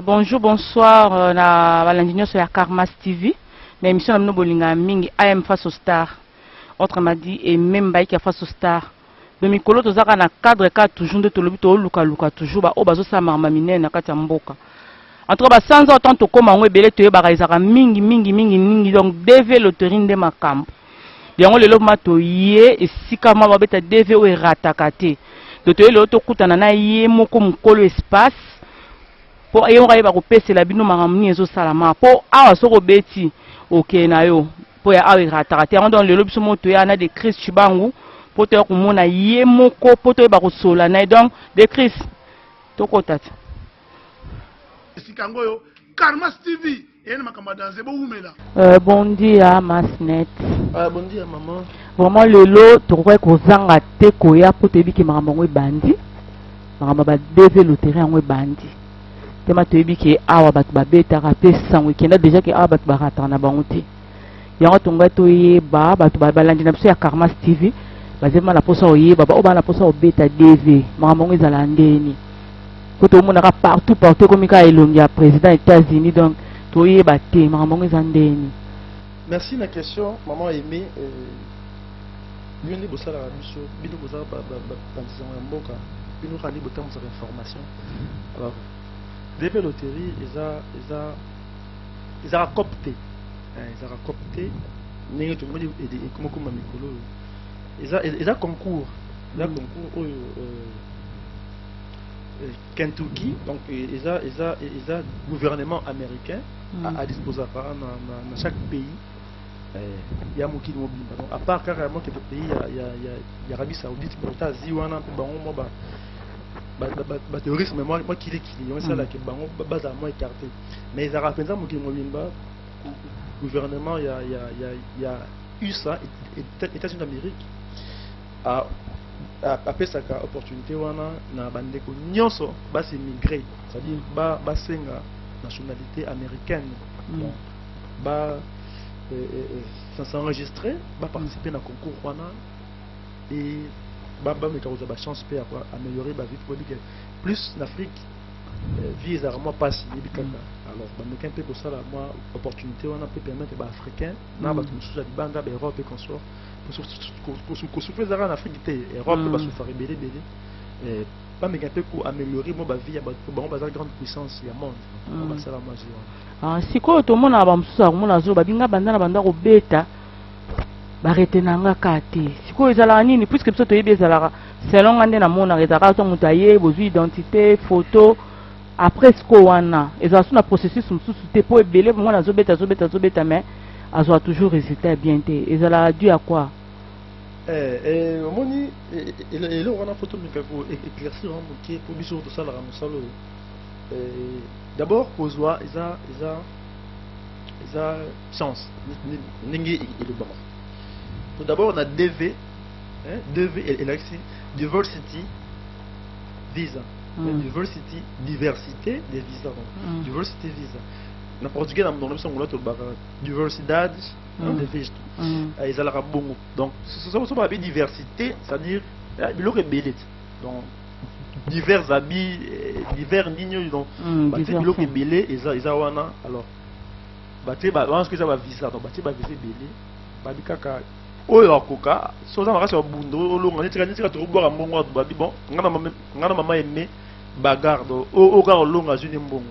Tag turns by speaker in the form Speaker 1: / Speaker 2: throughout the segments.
Speaker 1: Bonjour, bonsoir. Na Valandinho sur la Karmas TV. L'émission de Bolinga Mingi, AM face au star. Autre m'a dit, et même Baïki face au star. Le micro, tu as un cadre, toujours de Tolobito, Luka, toujours, Obazo Samarmamine, Nakatamboka. En tout cas, sans autant de comment on est belé, tu es baraïsara mingi, donc DV l'autorine de ma camp. Yango le lobma to ye, et si kama babeta DV ou ratakate. Donc tu es l'auto kutanana ye, moko mukolo espace. Pour ayons rayé par opé c'est la bino maramni ezo salama pour awa soko beti ok na yo pour ya awa ratarate on donne le lobi somo to ya na de Chris Chibangu pour te ko mona ye moko pour te ba ko sola na donc de Chris to ko tata
Speaker 2: sikango yo Karmas TV et na makamada nzebo umela
Speaker 1: bon dia Masnet
Speaker 3: bon dia maman
Speaker 1: vraiment le lot to ko ko zanga te ko ya pour te bi ki makambo bandi makambo ba deve le terrain ngwe bandi tema toyebi ke awa bato babetaka pe sango ekenda déjà ke awa bato barataka na bango te yango tonga toyeba bato balandi na biso ya Karmas TV bazema na posa oyeba oyo bana posa obeta DV makambo ngo ezala ndeni po tomonaka partout ekomi kaka elongi ya président États-Unis donc toyeba te makambo ngo eza ndeni.
Speaker 3: Merci na question maman aimé bino nde bosalaka biso bino bozala bandisanga ya mboka bino kaka nde botambusa information alors DV loterie ils ont copté n'est tout le monde est comme mikolo ils ont concours Kentucky donc ils ont gouvernement américain à disposer dans chaque pays il y a mokili mobimba donc à part carrément quelques pays il y a Arabie Saoudite mais États-Unis wana pe bango mo ba terrorisme moi qui on ça là que bango base à moi écarté mais ils rappellent ça mokili mobimba gouvernement il y a USA États-Unis d'Amérique a fait sa opportunité wana na bandeko nyonso ba s'émigrer c'est-à-dire ba senga nationalité américaine ba s'enregistrer ba participer na concours wana et baba me cause ba chance peut améliorer ba vie pour dire plus l'Afrique vie rarement passe bikaka alors ba me kempe pour ça la moi opportunité wana peut permettre ba africain na ba tout ça banda ba Europe et consort pour souffrir en Afrique Europe ba souffrir belé pas me kempe pour améliorer moi ba vie ba ba grande puissance ya monde ba ça la magie
Speaker 1: ah siko to mona ba msusa mona zo ba binga banda na banda ko beta baretenanga kate siko ezala nini puisque biso toyebi ezalaka selon ngande na mona ezalaka to mutu aye bozwi identité photo après siko wana ezala suna processus mususu te po ebele mwana azobeta mais azwa toujours résultat bien te ezala dû à quoi
Speaker 3: omoni ele wana photo mikako éclaircir en moké pour biso to sala musalo d'abord kozwa eza chance ningi ile bon. Tout d'abord, on a DV, et là ici, Diversity Visa. Diversité des visas. Diversity Visa. En portugais, dans le son, on a Diversidade de visas. Ils ont la bongo. Donc, ce sont pas diversité, c'est-à-dire, il aurait belé. Donc, divers habits, divers lignes, donc, il aurait belé, ils ont wana. Alors, on que ça va visa, donc, visa belé, babikaka. Oyo akoka soza makasi babundo olonga netika tokobwaka mbongo atu babi bon ngana mama aimé bagarde oka olonga zuni mbongo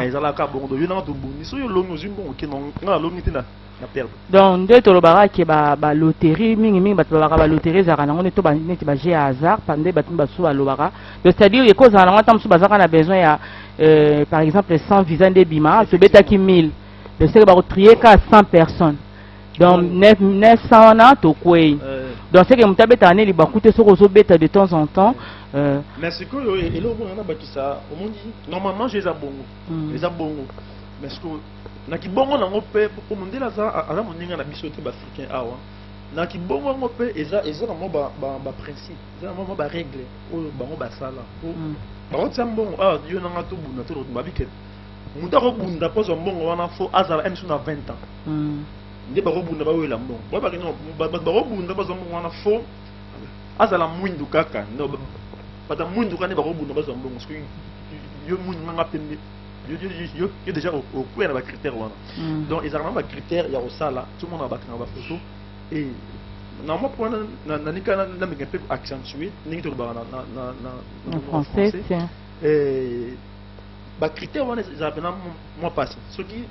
Speaker 3: ezalaka bongo yo nanga tobundi so yo longo zuni mbongo ke ngana longi te na perdre
Speaker 1: donc nde tolobaka ke ba loterie mingi bato balobaka ba loterie ezalaka nango nde to neti ba jeu hasard pande bato basu balobaka donc c'est-à-dire ekozala nango ata mosusu bazalaka na besoin ya par exemple 100 visa nde bima tobetaki 1000 donc c'est que bakotrie ka 100 personnes donc 900 ans to kwei donc c'est que mutabeta ne li bakute soko zo beta de temps en temps
Speaker 3: mais ce que et là on a bakisa au monde normalement j'ai za bongo les bongo mais ce que na ki bongo na ngope pour monde la za ala moninga na biso te ba africain awa na ki bongo ngope eza na mo ba principe eza na mo ba règle o bango ba sala ba otsa mbongo yo na ngato buna to ba biket muta ko bunda pozo mbongo wana fo azala en suna 20 ans ndi barobunda bawela mbongo ba bakino barobunda bazo mbongo wana fo azala mwindu kaka ndo bata mwindu kane barobunda bazo mbongo parce que yo mwindu nga pembe yo déjà au coin de critères wana donc ils ont un critère il y a ça là tout le monde a ba photo et normalement pour na nika na me peut accentuer ni to ba na
Speaker 1: français
Speaker 3: et ba critères wana ils appellent moi passé ce qui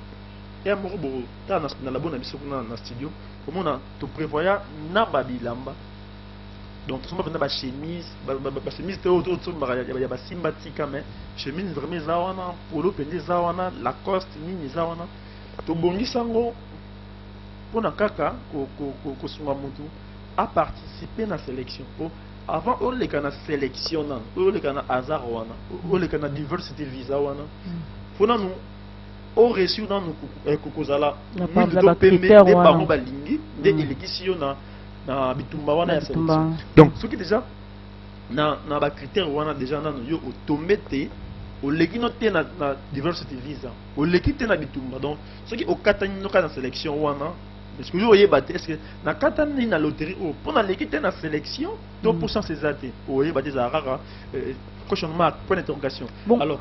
Speaker 3: est mo bo ta na la bonne biso na studio comme on a to prévoya na babilamba donc tout le monde a chemise chemise autour il y a simba tika mais chemise vraiment zawana polo pende zawana Lacoste nini zawana to bongi sango pona kaka ko sunga mutu a participer na sélection pour avant on les kana sélection on les kana hasard wana on les kana diversité visa wana pona nous au reçu dans nous kokozala nous critères des bango balingi des élections na bitumba wana ya sélection donc ce qui déjà na ba critère wana déjà na yo automate au leki no te na diversity visa au leki te na bitumba donc ce qui au katani no kana sélection wana parce que yo yeba est-ce que na katani na loterie au pour na leki te na sélection donc pour sans ces athées au yeba des rara question mark point d'interrogation bon. Alors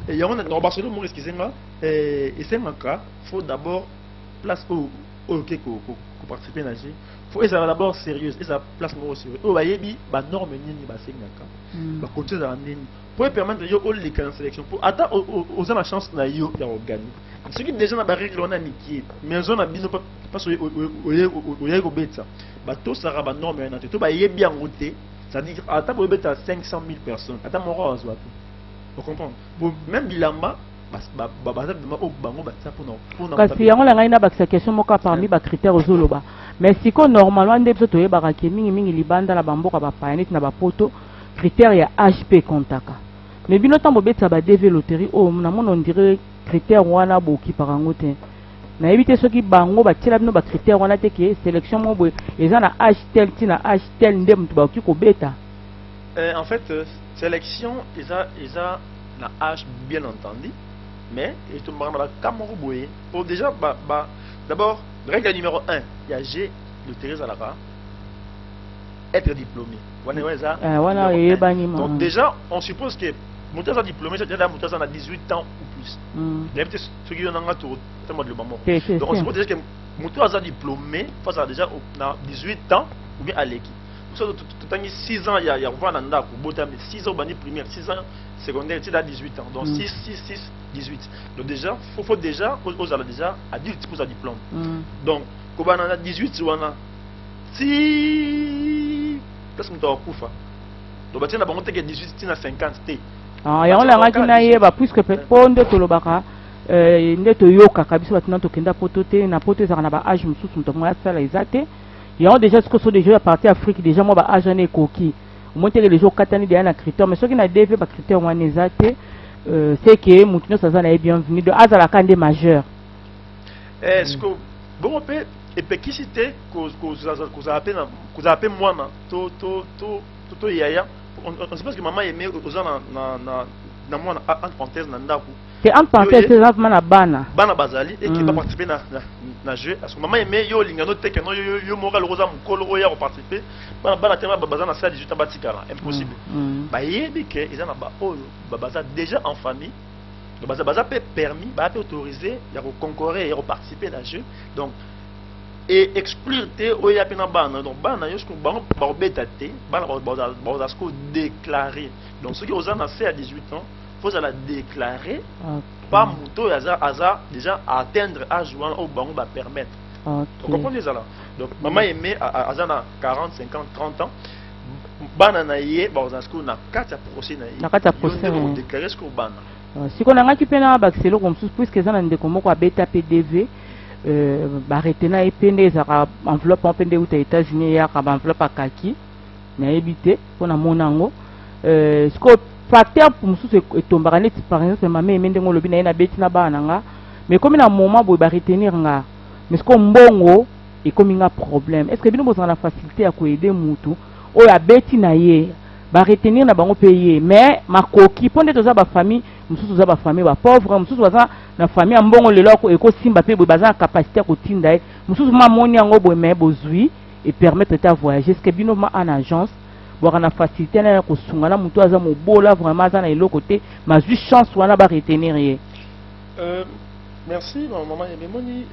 Speaker 3: et y a on Barcelone mo excusez-moi et c'est un cas faut d'abord place au OK ko participer na jeu faut être d'abord sérieuse et ça place mo sérieux o ba yebi ba norme nini ba sengaka ba continuer à nini pour permettre yo all les sélection pour attends aux la chance na yo ya organiser ce qui déjà na ba règle on a niqué mais on a bino pas au yego beta ba to sara ba norme na to ba yebi en route c'est-à-dire attends pour beta 500 000 personnes attends mon roi azwa vous comprenez pour même bilamba
Speaker 1: kasi yango la ngai na bakisa question moko parmi ba critères ozoloba mais siko normalement nde biso toyebaka ke mingi libanda na bamboka bapaya neti na bapoto critère ya HP kontaka mais bino ntango bobetisa ba DV loterie oyo namona on dirait critère wana bokipaka yango te nayebi te soki bango batiela bino ba critère wana te ke sélection mo boye eza na H tel ti na H tel nde moto bakoki kobeta
Speaker 3: en fait sélection eza na H bien entendu. Mais il te demande pour déjà d'abord règle numéro 1 il y a G de Thérèse Alara être diplômé donc déjà on suppose que Moutaza diplômé c'est-à-dire Moutaza a 18 ans ou plus ceux qui ont un tour donc on suppose déjà que Moutaza diplômé face à déjà 18 ans ou bien à l'équipe tout 6 ans il y a 6 ans primaire 6 ans secondaire tu as 18 ans donc 6 18 donc déjà faut déjà aux ala déjà adulte pour sa diplôme donc quand on a 18 on a si qu'est-ce que tu as kufa donc tu as bon que 18 tu as 50 t
Speaker 1: ah ya on la ngaki na yeba puisque ponde to lobaka ndeto yoka kabisa batina to kenda poto te na poto za na ba âge mususu muto mwa sala ezate ya déjà ce que sont déjà partie Afrique déjà moi ba âge na ekoki monter les jours katani derrière un critère mais ce qui n'a dévié par critère wana ezate c'est que Moutino Sazana est bienvenu de Azala Kande majeur.
Speaker 3: Est-ce que bon peut et péquicité que appelé moi to yaya on sait pas que maman aimait aux gens na moi en parenthèse na ndaku
Speaker 1: c'est en parenthèse c'est vraiment na bana
Speaker 3: bazali et qui va participer na jeu parce que maman aimait yo lingano te que no yo moral rosa mukolo oya participer bana tema bazana ça 18 batikala impossible ba yebi que ils en ba baza déjà en famille baza peut permis ba peut autorisé ya concourir et participer na jeu donc et exclure te oya pena bana donc bana yo ce ba beta te bana ba ce déclarer donc ceux qui aux en à 18 ans faut la déclarer pas muto aza déjà atteindre âge au bango va permettre vous comprenez ça là donc maman aimé azana 40 50 30 ans bana na ye ba ozasko na kata procès na procès on déclarer ce que bana
Speaker 1: si qu'on a ngaki pena ba xelo comme sous puisque ça na ndeko moko beta PDV ba retena epende za enveloppe en pende aux États-Unis ya ka enveloppe kaki na ebité pona monango ce que facteur pour mususu etombaka neti par exemple mama emende ngo lobi na ye na beti na bana nga mais comme na moment boye ba retenir nga mais ce que mbongo et comme un problème est-ce que bino bozana la facilité à ko aider mutu o ya beti na ye ba retenir na bango payer mais makoki ponde toza ba famille mususu za ba famille ba pauvre mususu baza na famille mbongo lelo ko eko simba pe boye baza capacité ko tinda mususu mamoni yango boye mais bozui et permettre de voyager est-ce que bino ma en agence on a facilité na ko sungana mutu aza mobola vraiment aza na eloko te ma juste chance wana ba retenir ye
Speaker 3: Merci maman et memoni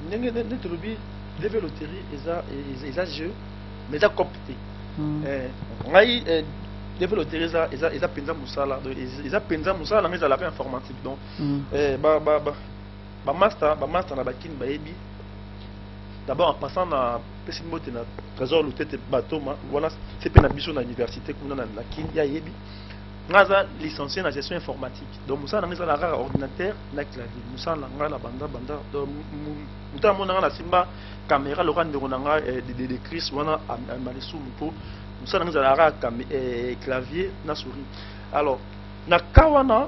Speaker 3: n'engagez lobi lever loterie et jeu mais ça copté ngai lever loterie ça penza musala ça penza musala mais ça la informatique donc ba master na bakin baebi d'abord en passant na pesi mote na trésor lotete batoma voilà c'est pe na biso na université kuna na kin ya yebi ngaza licencié en gestion informatique donc musa nanga la rare ordinateur na clavier musa nanga la banda donc muta mona na simba caméra le rendre nanga de Chris wana malesu mupo musa nanga la rare clavier na souris alors na kawana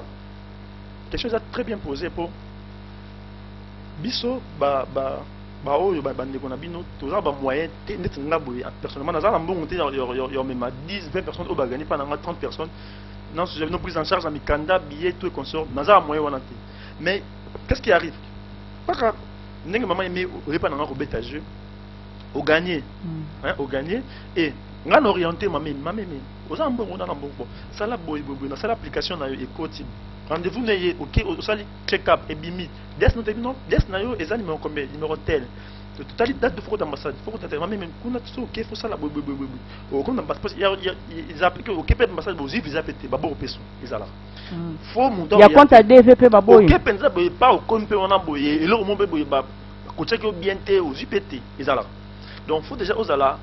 Speaker 3: quelque chose a très bien posé pour biso oyo bandeko na bino toza ba moyen te net nga boye personnellement naza na mbongo te yo même 10 20 personnes au bagani pas na 30 personnes non j'avais non prise en charge à mikanda billets tout et consort naza moyen wana te mais qu'est-ce qui arrive pas ndenge maman aimé repas na ko beta jeu au gagner hein au gagner et nga na orienté maman oza mbongo na mbongo ça la boy na ça l'application na ekoti rendez-vous n'ayez ok au sali check-up et bimi des na yo et numéro combien numéro tel de totalité date de fraude d'ambassade faut que même kuna tout ok faut ça la au comme parce ils appliquent ok peut ambassade bozi visa pété babo peso ezala faut mon
Speaker 1: il y a compte à DVP babo
Speaker 3: ok penza pas au compte on a boyé et là mon bébé ba ko check bien té aux UPT ezala donc faut déjà osala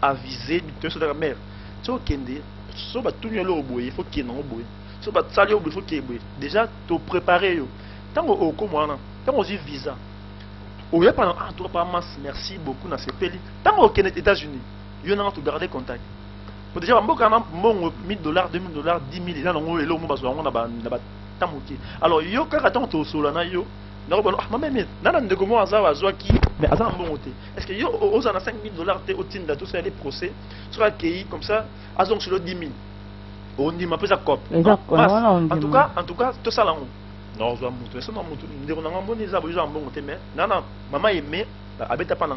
Speaker 3: aviser de sur la mer so kende so ba tout lo boyé faut qu'il non boyé so ba sali il faut qu'il déjà te préparer yo tant au comment tant aux visa au lieu pendant toi pas masse merci beaucoup na sepeli tant au Kenya États-Unis yo na to garder contact pour déjà mboka na mbongo $1000 $2000 $10,000 là ngo elo mo bazwa ngo na ba tamuki alors yo kaka tant to solo na yo na ko ah mama mais nana ndeko mo azwa ki mais azwa mbongo te est-ce que yo oza na $5,000 te otinda tout ça les procès sera accueilli comme ça azong sur le 10,000 on dit ma pesa cop en tout cas tout ça là non je mutu ça non mutu ndeko na ngamboni za boza mbongo te mais nana mama aimé abeta pa na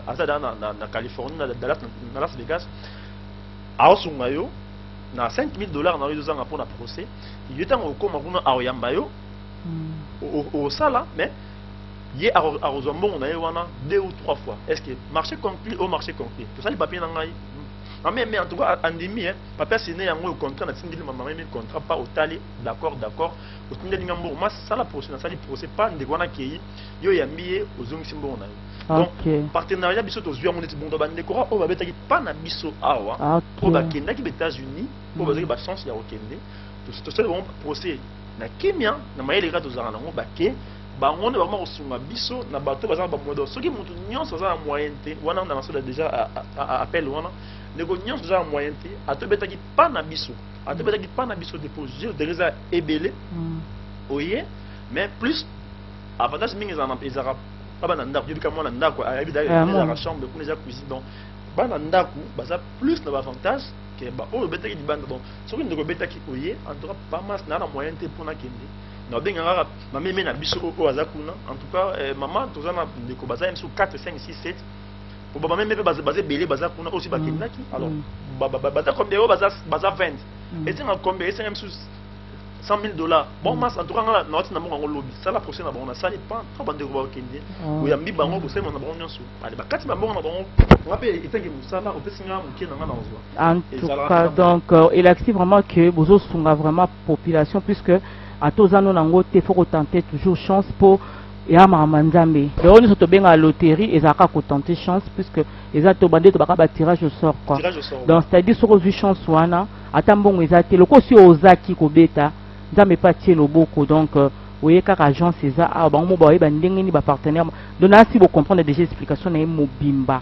Speaker 3: azada na Californie na Las Vegas aosunga yo na $5,000 na yo zanga pour na procès il est en koma kuna aoyamba yo au sala mais yé arozambongo na yo wana 2 ou 3 fois est-ce que marché conclu au marché conclu tout ça les papiers na ngai mais en tout cas endémie hein papa signé un contrat na tindili maman mais contrat pas au tali d'accord au tindili ngambo mas ça la procès na ça li procès pas ndeko wana kei yo yambié ozongi simbo na yo donc partenariat biso to zwa moneti bondo ba ndeko o ba betaki pas na biso awa pour ba kenda ki États-Unis pour ba ba chance ya okende to ça bon procès na kimia na mayele ka to zana ngo ba ke bango ne vraiment osunga biso na bato baza ba modo soki mutu nyonso za moyen te wana na masoda déjà appel wana nego nyonso za moyen te atobetaki pa na biso déposer déjà ebele oye mais plus avantage mingi za na ezara pas na ndako yobika mwana ndako ayibida na chambre kuna za cuisine donc bana ndako baza plus na avantage que ba o betaki di banda donc soki ndeko betaki oye en tout cas pas mas na moyen te pour na kende na benga ngara mama mena biso o azakuna en tout cas maman tozana ndeko baza mso 4 5 6 7 pour maman même baza belé baza kuna aussi ba kendaki alors baza combien baza 20 et c'est combien c'est même sous $100,000 bon mas en tout cas na noti na mongo lobby ça la prochaine na bon na ça n'est pas trop bande ko ba kende o yambi bango ko sema na bon nyonso ale bakati ba mongo na bon ngape itenge musala o pesinga mukena na ozwa
Speaker 1: en tout cas donc il active vraiment que bozo sunga vraiment population puisque à tous anno nango te faut tenter toujours chance pour ya mama nzambe le on to benga loterie et zaka ko tenter chance puisque eza to bande to baka ba tirage au sort quoi donc c'est-à-dire sur une chance wana atambongo ezate loko si ozaki ko beta nzambe pa tie loboko donc oye kaka agence eza a bango ba yeba ndenge ni ba partenaire donc là si vous comprenez déjà explication na mobimba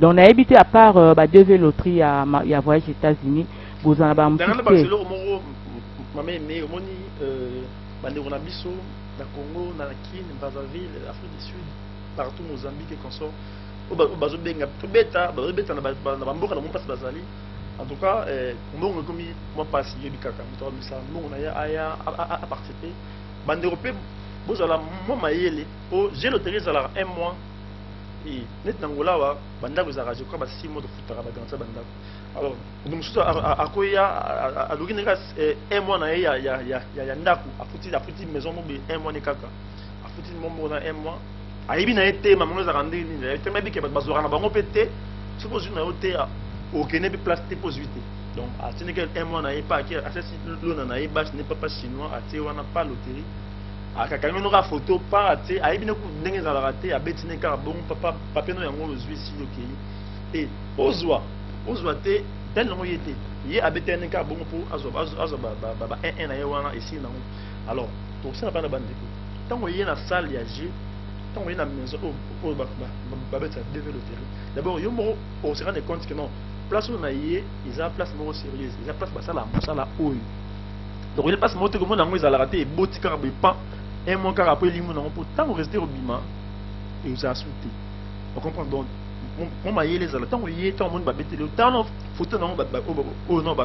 Speaker 1: donc na habité à part ba DV loterie ya voyage aux États-Unis vous en ba mpiqué
Speaker 3: mama mais omoni bande on a biso na Congo na Kine Brazzaville Afrique du Sud partout Mozambique et consort bazo benga to beta na bamboka na mpasi bazali en tout cas mbongo komi moi passe yebikaka mto misa mbongo na ya aya a participer bande européen bozala moi mayele o j'ai loterie za la 1 mois et net nangola wa banda ko zara je crois ba 6 mois de foot ba dans ça banda alors donc surtout à koya à l'origine un mois na ya ndako a futi maison mo be un mois ne kaka a futi mo na un mois ayibi na été maman za rendre ni te mebi ke ba zora na bango pété suppose na hoté au kene bi place te positivité donc à ce que un mois na pas qui à ce l'on na ba ce n'est pas chinois à te wana pas loterie a kakanga no ka photo pas te ayibi na ku ndenge za la raté a betine ka bon papa no yango ozwi si okei et ozwa te tel no yete ye a betine ka bon pour azo ba un na ye wana ici na alors donc ça na pas na bande tant on na salle ya G tant on est dans la maison au babette devait le terrain d'abord yo mo on se rend compte que non place où on a yé ils a place mo sérieuse ils a place ça la oyo donc il passe moto comme on a moi ils a raté boti car pas un mois car après limu non pour tant rester au bima et ils a sauté on comprend donc on m'a yé les ala tant on yé tant monde babette le temps photo non non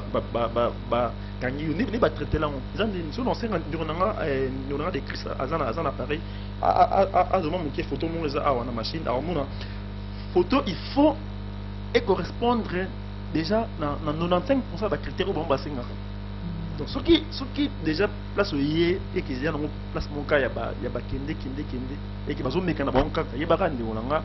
Speaker 3: gagner ni ba traiter là ils ont une sur l'ancien durant des crises azana appareil à moment qui photo mon les a na machine alors mon photo il faut et correspondre déjà dans 95% des critères bon basenga donc ce qui déjà place yé et qui déjà dans place mon cas ya ba kende et qui bazo mekana bon cas ya ba kandi onanga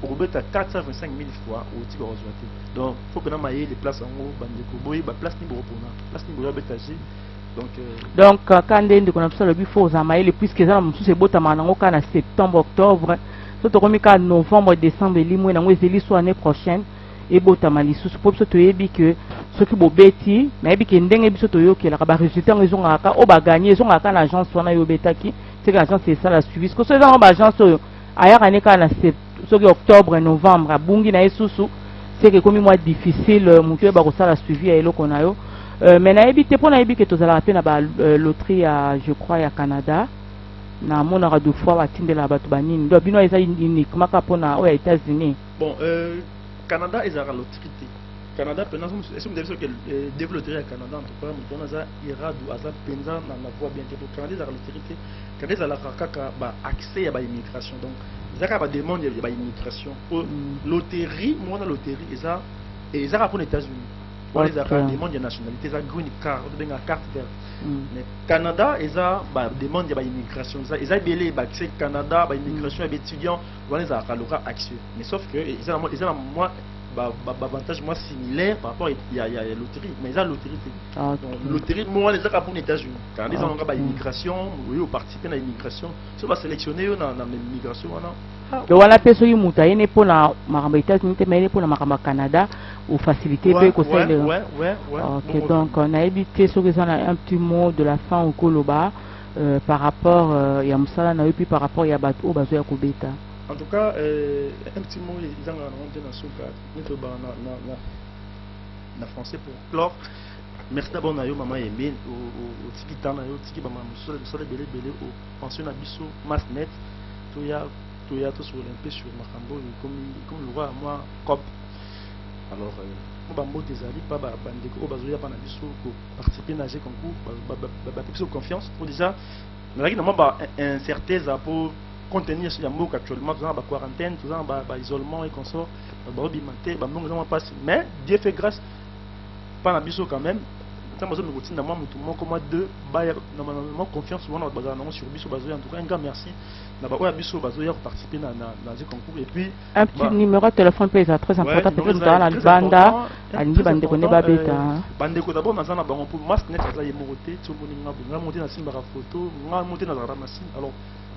Speaker 3: pour bettre 425 000 fois au titre rejoité donc faut que na mailler les places en haut bandeko boy ba place ni boropona place ni boya betager
Speaker 1: donc quand ndende qu'on a besoin le bifo aux amaïle puisque ça nous c'est beau tamanango kana septembre octobre surtout comme quand novembre décembre limwe na ngwezeli soit année prochaine et beau tamali sous pour ce yebi que ce qui beau beti na yebi que ndenge biso to yokela ba résultat ngezon aka o ba gagner ezon aka na agence wana yo betaki c'est que l'agence c'est ça la suivi parce que ça ba agence aya kana kana c'est octobre novembre bungi na esusu c'est que comme mois difficile mutu ba ko ça la suivi elo konayo mais na yebi te pour na yebi que tozala rappeler na ba loterie à je crois à Canada na monara deux fois batindela bato banini do bino eza unique maka pona aux États-Unis
Speaker 3: bon Canada ils a la loterie Canada pendant est-ce que vous avez que développer à Canada en tout cas on a ira do asa penza na la voie bien que pour Canada ils a la loterie Canada la kaka ba accès à ba immigration donc ils a ba demande ya ba immigration loterie moi na loterie ils a pour les États-Unis pour les demande de nationalité ils a green card ou bien carte verte mais Canada ils a ba demande de ba immigration ils a belé ba accès Canada ba immigration et étudiants voilà ils a calora accès mais sauf que ils a moi avantage moi similaire par rapport il y a loterie mais ils a loterie loterie moi les a pour les États-Unis car ils ont ba immigration oui participer à l'immigration ça va sélectionner dans l'immigration
Speaker 1: le wana peso yi muta yene pour la maramba États-Unis mais pour la maramba Canada ou faciliter peu ko c'est
Speaker 3: ouais
Speaker 1: OK donc on a évité ce que ça un petit mot de la fin au Koloba par rapport ya musala na puis par rapport ya bato bazo ya kobeta.
Speaker 3: En tout cas un petit mot ils ont rencontré dans Soka na français pour clore. Merci d'abord na yo maman Yembe au tiki tana yo tiki ba musala belé au pension na biso Masnet to ya sur l'impe sur Makambo comme le roi moi cop alors on va des alliés pas bandeko bazoya pa na biso pour participer na jeu concours ba biso confiance pour déjà mais là ba incertesse pour contenir sur Yambouk actuellement tout ça ba quarantaine tout ça ba isolement et consort ba bimate ba non pas mais Dieu fait grâce pas na biso quand même ça me donne routine dans moi tout mon comme deux ba normalement confiance souvent dans bazar non sur biso bazoya en tout cas un grand merci na ba oya biso bazoya participer na ce concours et puis
Speaker 1: un petit numéro de téléphone peut être très important peut-être dans la banda alingi bandeko ne ba beta
Speaker 3: bandeko d'abord na zana bango pour masque net za yemoroté tout moninga nga monter na simba photo nga monter na zara machine alors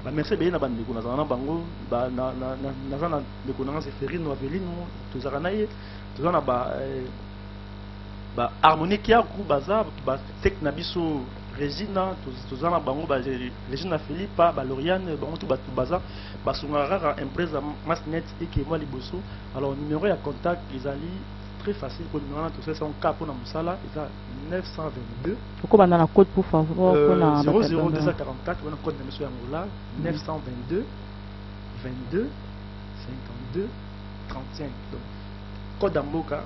Speaker 3: ba merci bien na bandeko na zana bango ba na zana ndeko na Seferino Avelino to zara naye to zana ba harmonique ya ku baza ba tek na biso Regina to zana bango ba Regina Philippe ba Lauriane bango to baza ba sungara empresa Masnet et que moi liboso alors numéro ya contact les ali très facile pour nous tout ça c'est un cas pour na musala et ça 922
Speaker 1: pourquoi bana na code pour favor pour na
Speaker 3: 00244 on a code de monsieur Angola 922 22 52 35 donc code d'Amboka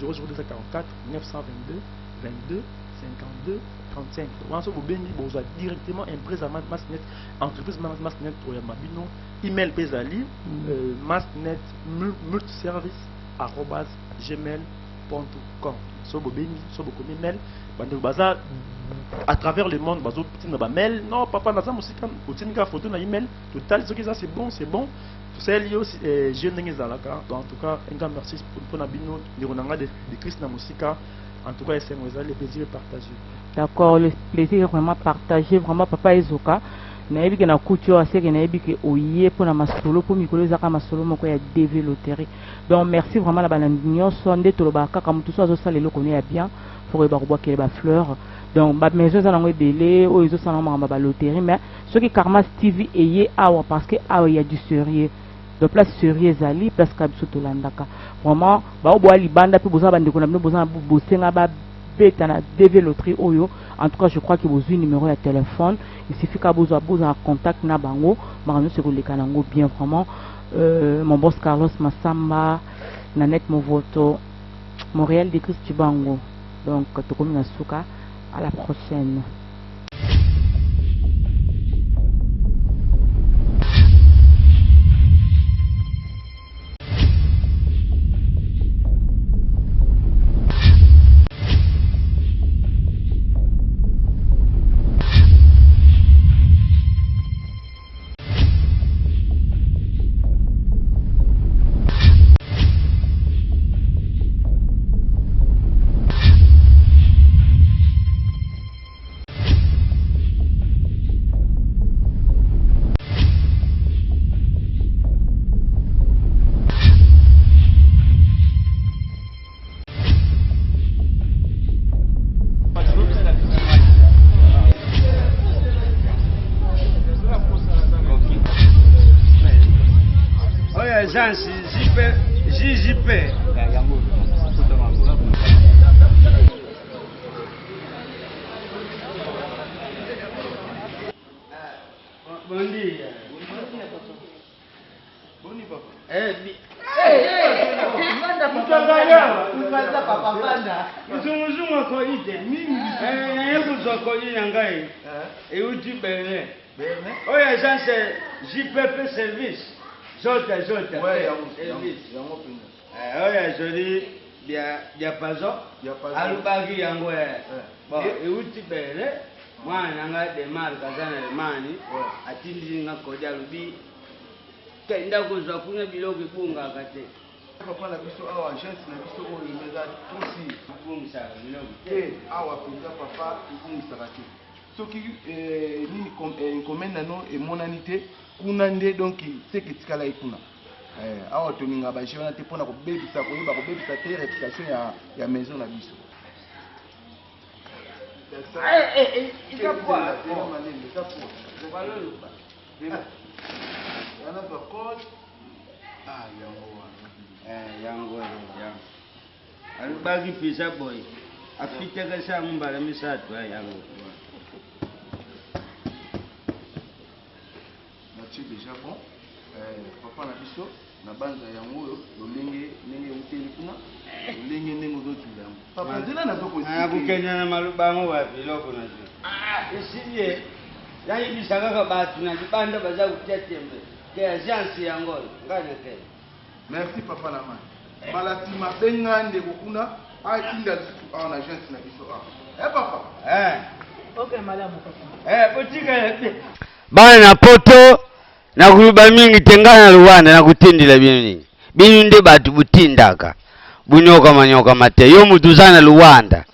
Speaker 3: 00244 922 22 52 35. On se besoin directement impresa Massnet, entreprise Massnet ou Yamabino, email Pesali, Massnet multiservice@gmail.com. So bobeni, so bokoni mail, bande baza à travers le monde, bazo petit na mail, non papa na za musika, utinika photo na email, total ce que ça c'est bon, c'est lié aussi jeune ngezalaka. Donc en tout cas, un grand merci pour Nabino, Nironanga de Christ na musika. En tout cas, le plaisir est partagé. D'accord,
Speaker 1: le plaisir est vraiment partagé. Vraiment, papa Ezoka. Na que na couture assez que na que oye pour na masolo pour mikolo zaka masolo moko ya DV loterie. Donc merci vraiment la banandignon sonde to lobaka comme tout ça zo sala le connaît bien pour ba bois que ba fleurs. Donc ba maison za nango belé o izo sala ba loterie mais ce qui Karmas TV eye awa parce que awa il y a du sérieux. De place sérieux zali place kabiso to landaka. Vraiment ba o boa libanda pe boza bande ko na boza bosenga ba beta na DV loterie oyo. En tout cas, je crois que vous avez un numéro de téléphone. Il suffit que vous ayez un contact na bango. Marano c'est que les canangos bien vraiment. Mon boss Carlos Massamba, Nanette Movoto, Montréal de Christ Bango. Donc, Tokomi Nasuka, à la prochaine.
Speaker 4: JJP. Bon dia. Boni papa. Mtanganya, papa banda. Mzungu ko ide. Mimi. Kuzoko nyangai. Uti bene. Bene. Oya janse JPP service. Zote. Ouais, oya joli diapason. Alubagi yango bon, euti bele. Mwana nga demar kazana mani. Atindi nga kodia lubi. Kenda kuzwa kunya biloko bunga kate.
Speaker 2: Papa na biso awa agence na biso oyo meza aussi
Speaker 4: bungisa biloko.
Speaker 2: Awa penza papa bungisa kate. Soki nini commande nano emonani te kuna nde donc c'est que tikala ikuna awa toninga ba jona te pona ko bebisa te réputation ya maison na biso
Speaker 4: ikapwa
Speaker 2: yana ba code
Speaker 4: yango alubaki pisa boy apitaka sa mbala misatu yango
Speaker 2: déjà bon papa na biso na banza yango lolenge ndenge uteli kuna lolenge ndenge uzotula papa nzela na zoko
Speaker 4: kukenya na malubango wa biloko na zo isiye yani bisaka batu na libanda baza kutetembe ke agence yango ngane ke
Speaker 2: merci papa na mani malati mabenga ndeko kuna atinda en agence na biso papa
Speaker 4: okay malamu papa botika
Speaker 5: bana na poto na kuluba mingi tengana Rwanda na kutindila binu nde batu butindaka bunyoka manyoka mate yo mutuzana Rwanda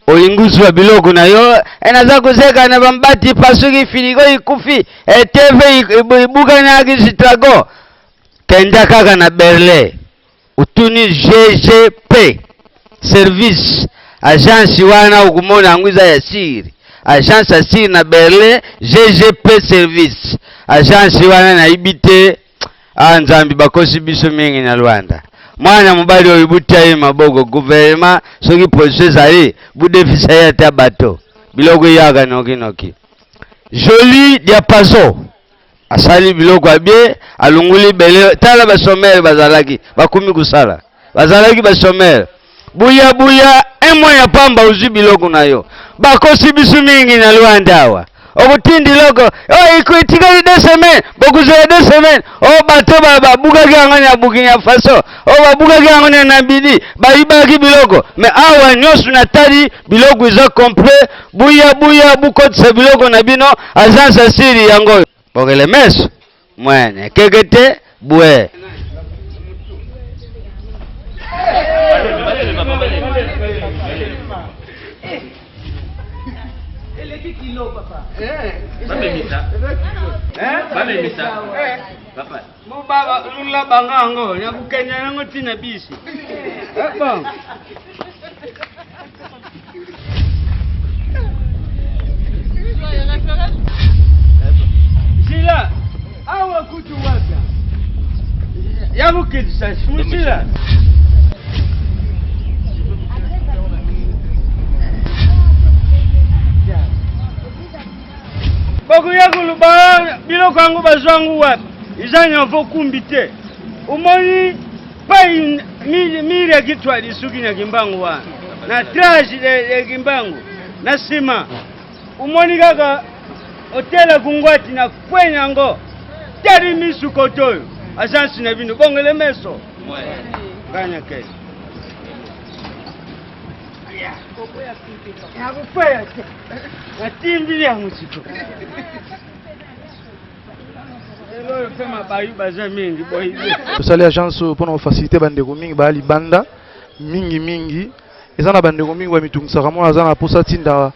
Speaker 5: olinguswa biloko na yo enaza kuseka na bambati pasuki filigo ikufi TV ibuka na kistrago kenda kaka na Berlin utuni GGP service agence wana ukumona ngwiza ya siri agence asiri na Berlin GGP service agence wana na ibite anzambi bakosi biso mingi na Rwanda mwana mubali oyibuta mabogo gouvernement soki process ali budefisa ya tabato biloko yaga noki joli diapason asali biloko abie alunguli bele tala ba sommer bazalaki bakumi kusala bazalaki ba sommer buya mois ya pamba uzwi biloko na yo bakosi bisu mingi na Luanda awa okutindi loko ikuitikali 2 semaines bokuzela 2 semaines bato babukaki yango na Burkina Faso babukaki yango na Bidi bayibaki biloko mais awa nyonso natali biloko eza complet buya bukotisa biloko na bino agence asili yango bokele meso mwene kekete bwe
Speaker 4: Baba lula bangango na kukenya nango tina bisi. Bon. Sila awa kutu waka. Yabu kidisa sila. Boku yakulu ba biloko yango bazwangu wapi izanya vo kumbite umoni pai miri ya kitwa lisuki na kimbangu wana na trash de kimbangu na sima umoni kaka hotela kungwati na kwenya ngo tari misuko toyo asansi na bino bongele meso ganya ke ya kupaya atimbi ya musiko
Speaker 3: tosali agence mpona kofacilite bandeko mingi bayali banda mingi eza na bandeko mingi bamitungisaka mwana aza na posa tinda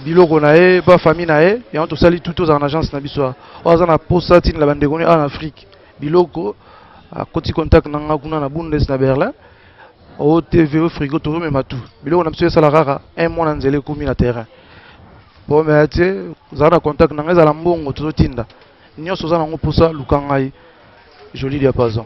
Speaker 3: biloko na ye pa famille na ye yango tosali tout ozala na agence na biso oyo aza na posa tinda bandeko awa na Afrique biloko akoti contact na nga kuna na Bundes na Berlin o TV o frigo tozomema tout biloko na biso esala kaka 1 mois na nzela ekomi na terrain po me te ozala na contact na nga ezala mbongo tozotinda nyonso oza nango mposa luka ngai Joli Diapason.